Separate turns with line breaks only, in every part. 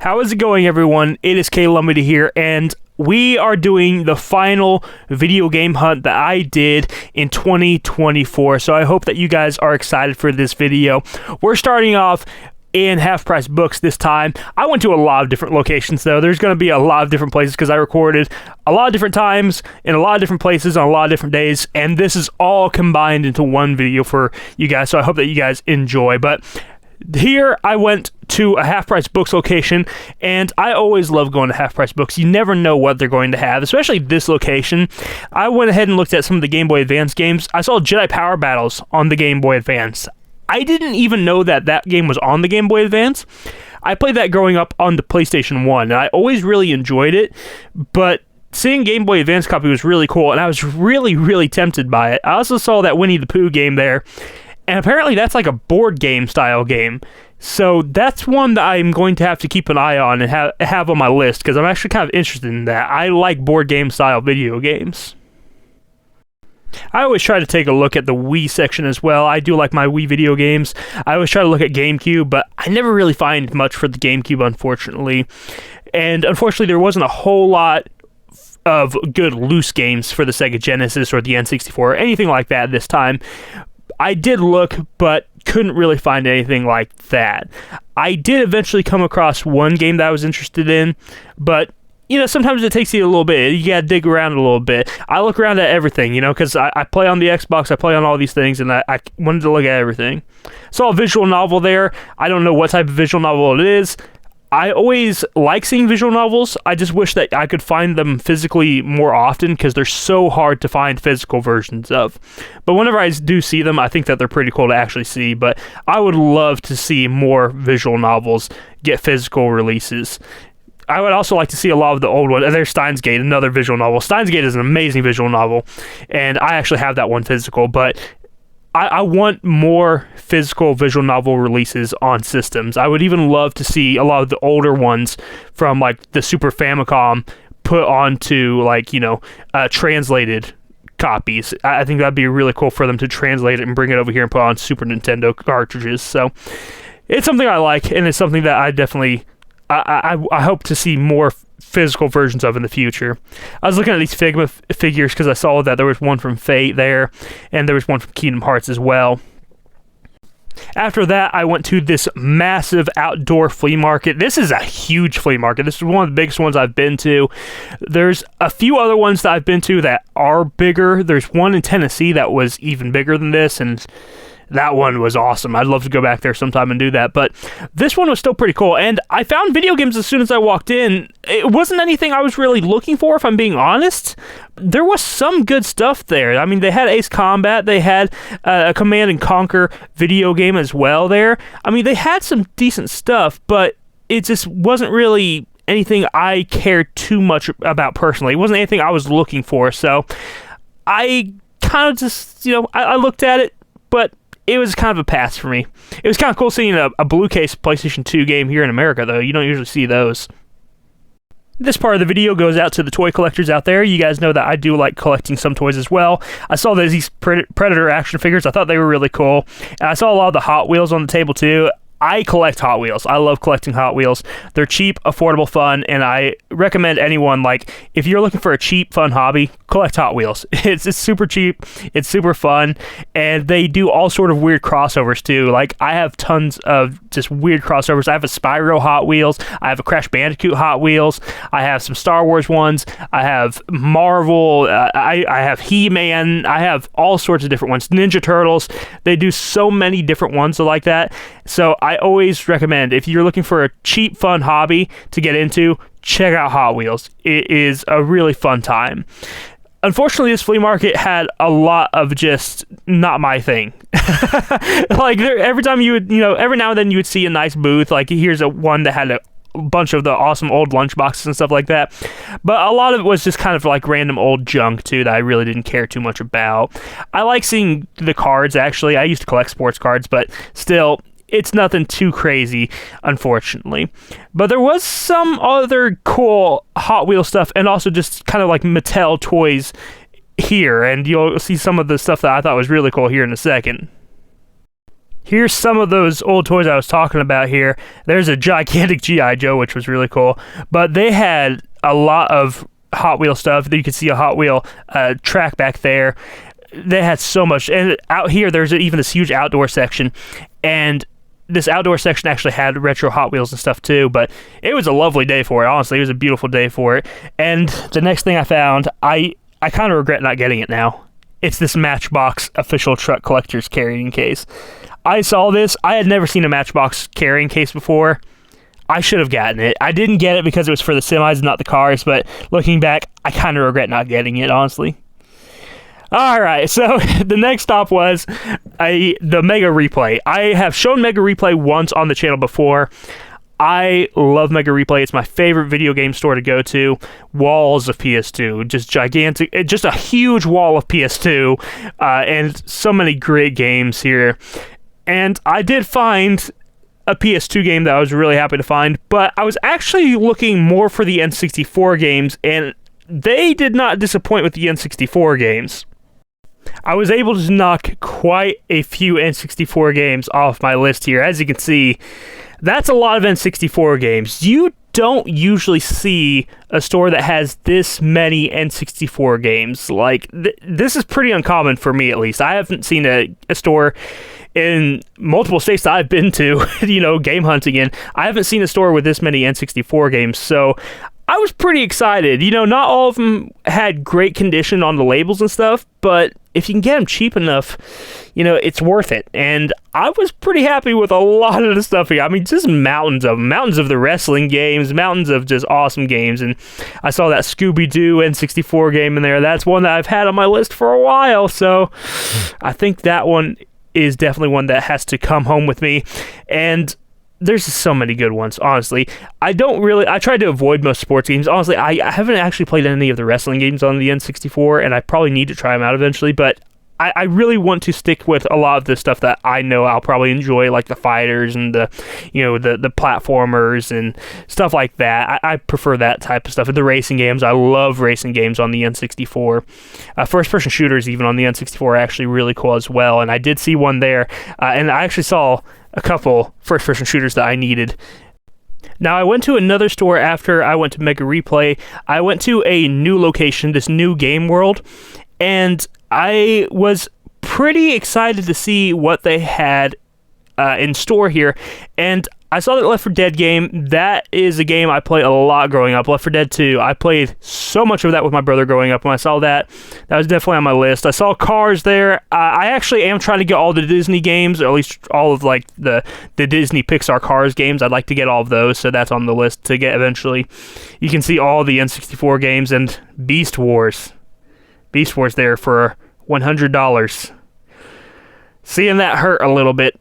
How is it going, everyone? It is K-Lumity here, and we are doing the final video game hunt that I did in 2024, so I hope that you guys are excited for this video. We're starting off in half-price books this time. I went to a lot of different locations, though. There's going to be a lot of different places because I recorded a lot of different times in a lot of different places on a lot of different days, and this is all combined into one video for you guys, so I hope that you guys enjoy. But here I went to a half-price books location, and I always love going to half-price books. You never know what they're going to have, especially this location. I went ahead and looked at some of the Game Boy Advance games. I saw Jedi Power Battles on the Game Boy Advance. I didn't even know that that game was on the Game Boy Advance. I played that growing up on the PlayStation 1, and I always really enjoyed it, but seeing Game Boy Advance copy was really cool, and I was really tempted by it. I also saw that Winnie the Pooh game there, and apparently that's like a board game style game. So that's one that I'm going to have to keep an eye on and have on my list, because I'm actually kind of interested in that. I like board game style video games. I always try to take a look at the Wii section as well. I do like my Wii video games. I always try to look at GameCube, but I never really find much for the GameCube, unfortunately. And unfortunately, there wasn't a whole lot of good loose games for the Sega Genesis or the N64 or anything like that this time. I did look, but couldn't really find anything like that. I did eventually come across one game that I was interested in, but you know, sometimes it takes you a little bit. You gotta dig around a little bit. I look around at everything, you know, because I play on the Xbox, I play on all these things, and I wanted to look at everything. Saw a visual novel there. I don't know what type of visual novel it is. I always like seeing visual novels. I just wish that I could find them physically more often because they're so hard to find physical versions of. But whenever I do see them, I think that they're pretty cool to actually see. But I would love to see more visual novels get physical releases. I would also like to see a lot of the old ones. There's Steins Gate, another visual novel. Steins Gate is an amazing visual novel, and I actually have that one physical, but I want more physical visual novel releases on systems. I would even love to see a lot of the older ones from like the Super Famicom put onto like, you know, translated copies. I think that'd be really cool for them to translate it and bring it over here and put on Super Nintendo cartridges. So it's something I like, and it's something that I definitely I hope to see more physical versions of in the future. I was looking at these Figma figures because I saw that there was one from Fate there, and there was one from Kingdom Hearts as well. After that, I went to this massive outdoor flea market. This is a huge flea market. This is one of the biggest ones I've been to. There's a few other ones that I've been to that are bigger. There's one in Tennessee that was even bigger than this, and that one was awesome. I'd love to go back there sometime and do that. But this one was still pretty cool. And I found video games as soon as I walked in. It wasn't anything I was really looking for, if I'm being honest. There was some good stuff there. I mean, they had Ace Combat. They had a Command and Conquer video game as well there. I mean, they had some decent stuff, but it just wasn't really anything I cared too much about personally. It wasn't anything I was looking for. So I kind of just, you know, I looked at it, but it was kind of a pass for me. It was kind of cool seeing a blue case PlayStation 2 game here in America, though. You don't usually see those. This part of the video goes out to the toy collectors out there. You guys know that I do like collecting some toys as well. I saw these Predator action figures. I thought they were really cool. And I saw a lot of the Hot Wheels on the table, too. I collect Hot Wheels. I love collecting Hot Wheels. They're cheap, affordable, fun, and I recommend anyone, like, if you're looking for a cheap, fun hobby, collect Hot Wheels. It's super cheap, it's super fun, and they do all sort of weird crossovers, too. Like, I have tons of just weird crossovers. I have a Spyro Hot Wheels, I have a Crash Bandicoot Hot Wheels, I have some Star Wars ones, I have Marvel, I have He-Man, I have all sorts of different ones. Ninja Turtles, they do so many different ones like that. So I always recommend, if you're looking for a cheap, fun hobby to get into, check out Hot Wheels. It is a really fun time. Unfortunately, this flea market had a lot of just not my thing. Like, every time you would, you know, every now and then you would see a nice booth. Like, here's one that had a bunch of the awesome old lunchboxes and stuff like that. But a lot of it was just kind of like random old junk, too, that I really didn't care too much about. I like seeing the cards, actually. I used to collect sports cards, but still, it's nothing too crazy, unfortunately. But there was some other cool Hot Wheels stuff, and also just kind of like Mattel toys here, and you'll see some of the stuff that I thought was really cool here in a second. Here's some of those old toys I was talking about here. There's a gigantic G.I. Joe, which was really cool. But they had a lot of Hot Wheel stuff. You could see a Hot Wheel track back there. They had so much. And out here, there's even this huge outdoor section. And this outdoor section actually had retro Hot Wheels and stuff too. But it was a lovely day for it. Honestly, it was a beautiful day for it. And the next thing I found, I kind of regret not getting it now. It's this Matchbox official truck collector's carrying case. I saw this. I had never seen a Matchbox carrying case before. I should have gotten it. I didn't get it because it was for the semis, not the cars, but looking back, I kind of regret not getting it, honestly. Alright, so the next stop was the Mega Replay. I have shown Mega Replay once on the channel before. I love Mega Replay. It's my favorite video game store to go to. Walls of PS2, just gigantic, just a huge wall of PS2, and so many great games here. And I did find a PS2 game that I was really happy to find, but I was actually looking more for the N64 games, and they did not disappoint with the N64 games. I was able to knock quite a few N64 games off my list here. As you can see, that's a lot of N64 games. You don't usually see a store that has this many N64 games. Like, this is pretty uncommon for me, at least. I haven't seen a store in multiple states that I've been to, game hunting in. I haven't seen a store with this many N64 games, so I was pretty excited. Not all of them had great condition on the labels and stuff, but if you can get them cheap enough, it's worth it. And I was pretty happy with a lot of the stuff here. I mean, just mountains of the wrestling games, mountains of just awesome games. And I saw that Scooby-Doo N64 game in there. That's one that I've had on my list for a while, so I think that one is definitely one that has to come home with me. And there's just so many good ones, honestly. I tried to avoid most sports games. Honestly, I haven't actually played any of the wrestling games on the N64, and I probably need to try them out eventually, but I really want to stick with a lot of the stuff that I know I'll probably enjoy, like the fighters and the platformers and stuff like that. I prefer that type of stuff. And the racing games, I love racing games on the N64. First-person shooters, even on the N64, are actually really cool as well. And I did see one there, and I actually saw a couple first-person shooters that I needed. Now, I went to another store after I went to Mega Replay. I went to a new location, this new game world, and I was pretty excited to see what they had in store here. And I saw that Left 4 Dead game. That is a game I played a lot growing up. Left 4 Dead 2. I played so much of that with my brother growing up. When I saw that, that was definitely on my list. I saw Cars there. I actually am trying to get all the Disney games, or at least all of the Disney Pixar Cars games. I'd like to get all of those, so that's on the list to get eventually. You can see all the N64 games and Beast Wars. Beast Wars there for $100. Seeing that hurt a little bit,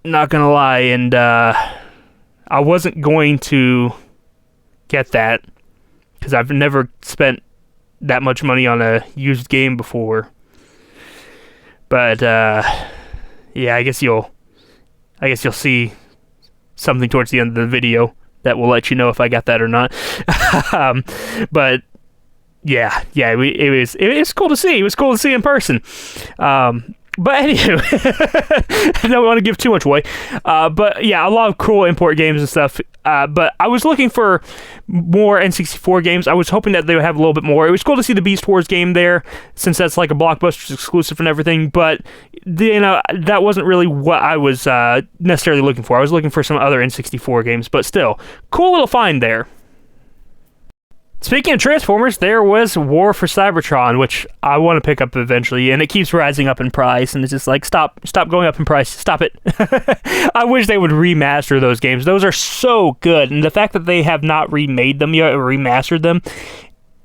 not gonna lie, and I wasn't going to get that because I've never spent that much money on a used game before. But yeah, I guess you'll see something towards the end of the video that will let you know if I got that or not. But yeah, it was cool to see. It was cool to see in person. But anywho, I don't want to give too much away. But yeah, a lot of cool import games and stuff. But I was looking for more N64 games. I was hoping that they would have a little bit more. It was cool to see the Beast Wars game there, since that's like a Blockbuster exclusive and everything. But that wasn't really what I was necessarily looking for. I was looking for some other N64 games, but still, cool little find there. Speaking of Transformers, there was War for Cybertron, which I want to pick up eventually, and it keeps rising up in price, and it's just like, stop going up in price, stop it. I wish they would remaster those games. Those are so good, and the fact that they have not remade them yet, or remastered them,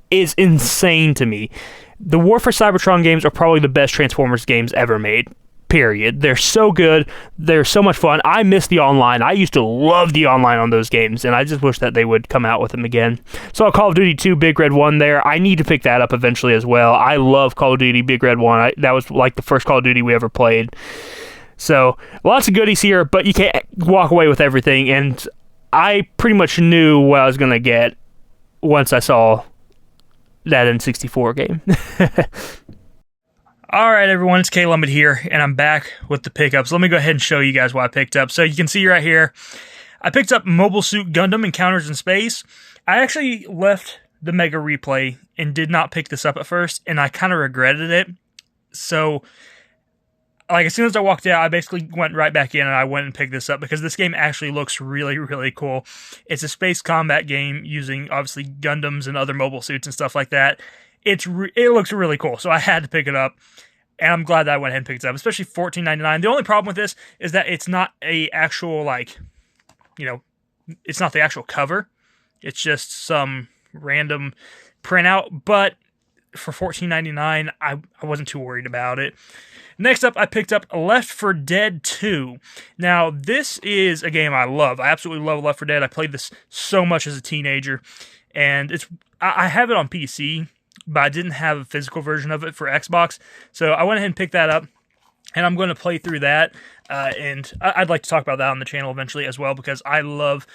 is insane to me. The War for Cybertron games are probably the best Transformers games ever made. Period. They're so good. They're so much fun. I miss the online. I used to love the online on those games, and I just wish that they would come out with them again. So Call of Duty 2 Big Red 1 there. I need to pick that up eventually as well. I love Call of Duty Big Red 1. That was like the first Call of Duty we ever played. So lots of goodies here, but you can't walk away with everything, and I pretty much knew what I was going to get once I saw that N64 game. All right, everyone, it's K-Lumbit here, and I'm back with the pickups. Let me go ahead and show you guys what I picked up. So you can see right here, I picked up Mobile Suit Gundam Encounters in Space. I actually left the Mega Replay and did not pick this up at first, and I kind of regretted it. So, like, as soon as I walked out, I basically went right back in and I went and picked this up because this game actually looks really, really cool. It's a space combat game using, obviously, Gundams and other mobile suits and stuff like that. It looks really cool, so I had to pick it up, and I'm glad that I went ahead and picked it up, especially $14.99. The only problem with this is that it's not a actual, like, it's not the actual cover. It's just some random printout, but for $14.99, I wasn't too worried about it. Next up, I picked up Left 4 Dead 2. Now, this is a game I love. I absolutely love Left 4 Dead. I played this so much as a teenager, and I have it on PC, but I didn't have a physical version of it for Xbox, so I went ahead and picked that up, and I'm going to play through that, and I'd like to talk about that on the channel eventually as well, because I love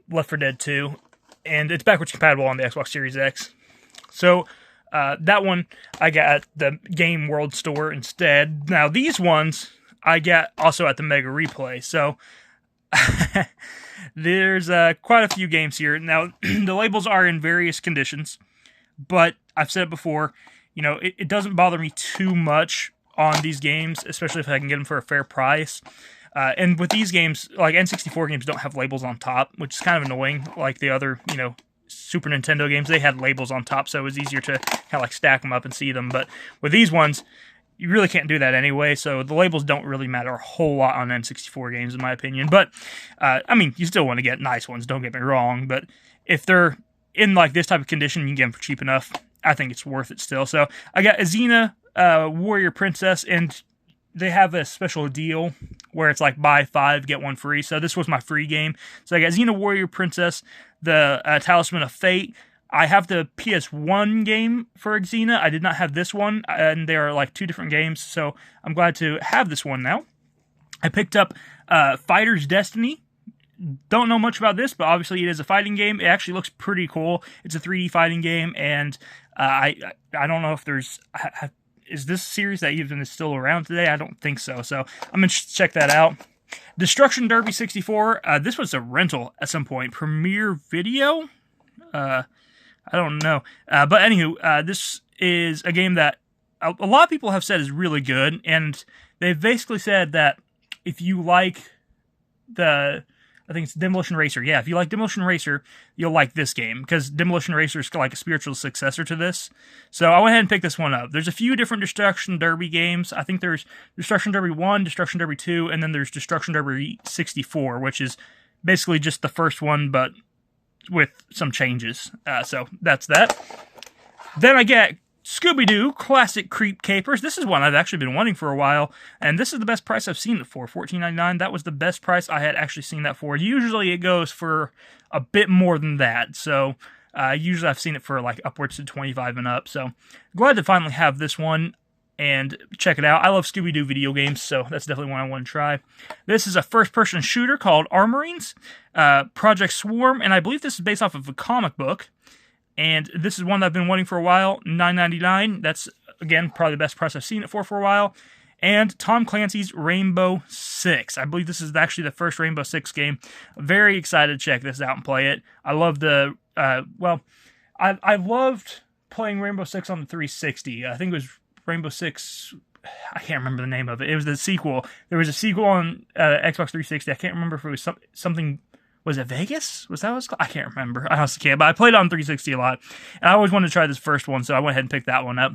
Left 4 Dead 2, and it's backwards compatible on the Xbox Series X. So, that one I got at the Game World store instead. Now, these ones I got also at the Mega Replay, so there's quite a few games here. Now, the labels are in various conditions, but I've said it before, it doesn't bother me too much on these games, especially if I can get them for a fair price. And with these games, like N64 games don't have labels on top, which is kind of annoying. Like the other, Super Nintendo games, they had labels on top, so it was easier to kind of like stack them up and see them. But with these ones, you really can't do that anyway, so the labels don't really matter a whole lot on N64 games, in my opinion. But, you still want to get nice ones, don't get me wrong, but if they're in like this type of condition, you can get them for cheap enough. I think it's worth it still. So I got Xena Warrior Princess, and they have a special deal where it's like buy 5, get 1 free. So this was my free game. So I got Xena Warrior Princess, the Talisman of Fate. I have the PS1 game for Xena. I did not have this one, and they are like 2 different games. So I'm glad to have this one now. I picked up Fighter's Destiny. Don't know much about this, but obviously it is a fighting game. It actually looks pretty cool. It's a 3D fighting game, and I don't know if there's... Is this series that even is still around today? I don't think so. So I'm going to check that out. Destruction Derby 64. This was a rental at some point. Premiere Video? I don't know. But anywho, this is a game that a lot of people have said is really good. And they've basically said that if you like I think it's Demolition Racer. Yeah, if you like Demolition Racer, you'll like this game, because Demolition Racer is like a spiritual successor to this. So I went ahead and picked this one up. There's a few different Destruction Derby games. I think there's Destruction Derby 1, Destruction Derby 2, and then there's Destruction Derby 64, which is basically just the first one, but with some changes. So that's that. Then I get Scooby-Doo Classic Creep Capers. This is one I've actually been wanting for a while, and this is the best price I've seen it for, $14.99. That was the best price I had actually seen that for. Usually it goes for a bit more than that, so usually I've seen it for like upwards to $25 and up, so glad to finally have this one and check it out. I love Scooby-Doo video games, so that's definitely one I want to try. This is a first-person shooter called Armorines, Project Swarm, and I believe this is based off of a comic book. And this is one that I've been wanting for a while, $9.99. That's, again, probably the best price I've seen it for a while. And Tom Clancy's Rainbow Six. I believe this is actually the first Rainbow Six game. Very excited to check this out and play it. I love the, I loved playing Rainbow Six on the 360. I think it was Rainbow Six, I can't remember the name of it. It was the sequel. There was a sequel on Xbox 360. I can't remember if it was something... Was it Vegas? Was that what it was called? I can't remember. I honestly can't. But I played on 360 a lot. And I always wanted to try this first one, so I went ahead and picked that one up.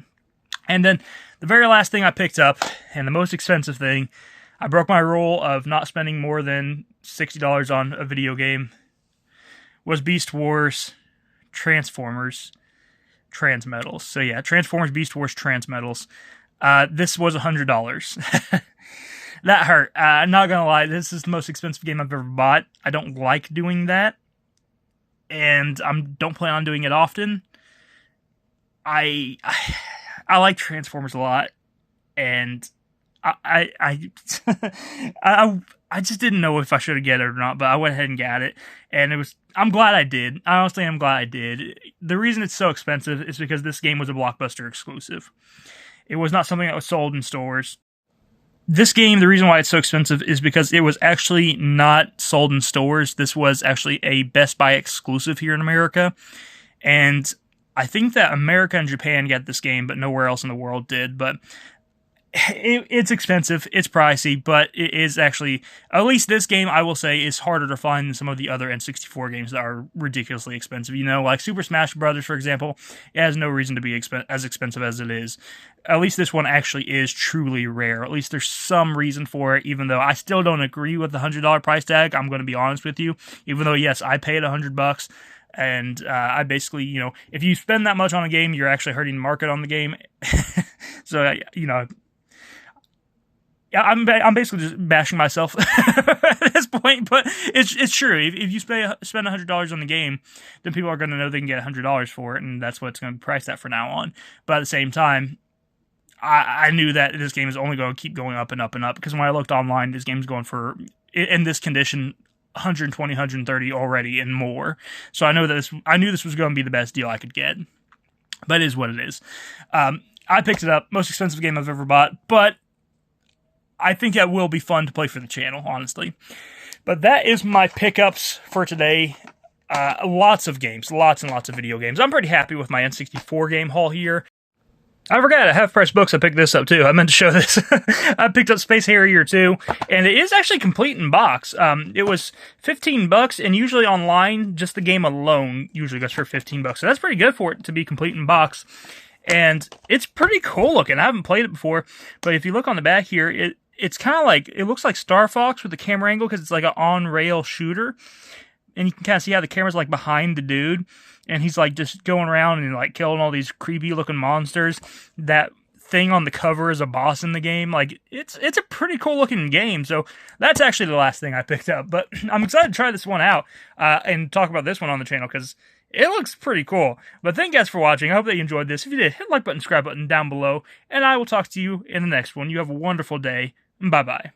And then the very last thing I picked up, and the most expensive thing, I broke my rule of not spending more than $60 on a video game, was Beast Wars Transformers Transmetals. So yeah, Transformers Beast Wars Transmetals. This was $100. That hurt. I'm not gonna lie, this is the most expensive game I've ever bought. I don't like doing that, and I don't plan on doing it often. I like Transformers a lot, and I just didn't know if I should get it or not, but I went ahead and got it, and I'm glad I did. Honestly, I'm glad I did. The reason it's so expensive is because this game was a Blockbuster exclusive. It was not something that was sold in stores. This game, the reason why it's so expensive is because it was actually not sold in stores. This was actually a Best Buy exclusive here in America. And I think that America and Japan got this game, but nowhere else in the world did. But it's expensive, it's pricey, but it is actually, at least this game, I will say, is harder to find than some of the other N64 games that are ridiculously expensive. You know, like Super Smash Bros., for example, it has no reason to be as expensive as it is. At least this one actually is truly rare. At least there's some reason for it, even though I still don't agree with the $100 price tag. I'm going to be honest with you. Even though, yes, I paid $100, and I basically, you know, if you spend that much on a game, you're actually hurting the market on the game. So, you know, yeah, I'm basically just bashing myself at this point, but it's true. If you spend $100 on the game, then people are going to know they can get $100 for it, and that's what it's going to be priced at from now on. But at the same time, I knew that this game is only going to keep going up and up and up, because when I looked online, this game's going for, in this condition, 120, 130 already and more. So I knew this was going to be the best deal I could get. But it is what it is. I picked it up, most expensive game I've ever bought, but I think that will be fun to play for the channel, honestly. But that is my pickups for today. Lots of games, lots and lots of video games. I'm pretty happy with my N64 game haul here. I forgot, at Half Price Books, I picked this up too. I meant to show this. I picked up Space Harrier 2, and it is actually complete in box. It was $15, and usually online, just the game alone usually goes for $15. So that's pretty good for it to be complete in box. And it's pretty cool looking. I haven't played it before, but if you look on the back here, it's kind of like, it looks like Star Fox with the camera angle, because it's like an on-rail shooter. And you can kind of see how the camera's like behind the dude, and he's like just going around and like killing all these creepy looking monsters. That thing on the cover is a boss in the game. Like, it's a pretty cool looking game. So that's actually the last thing I picked up. But I'm excited to try this one out and talk about this one on the channel, because it looks pretty cool. But thank you guys for watching. I hope that you enjoyed this. If you did, hit the like button, subscribe button down below, and I will talk to you in the next one. You have a wonderful day. Bye-bye.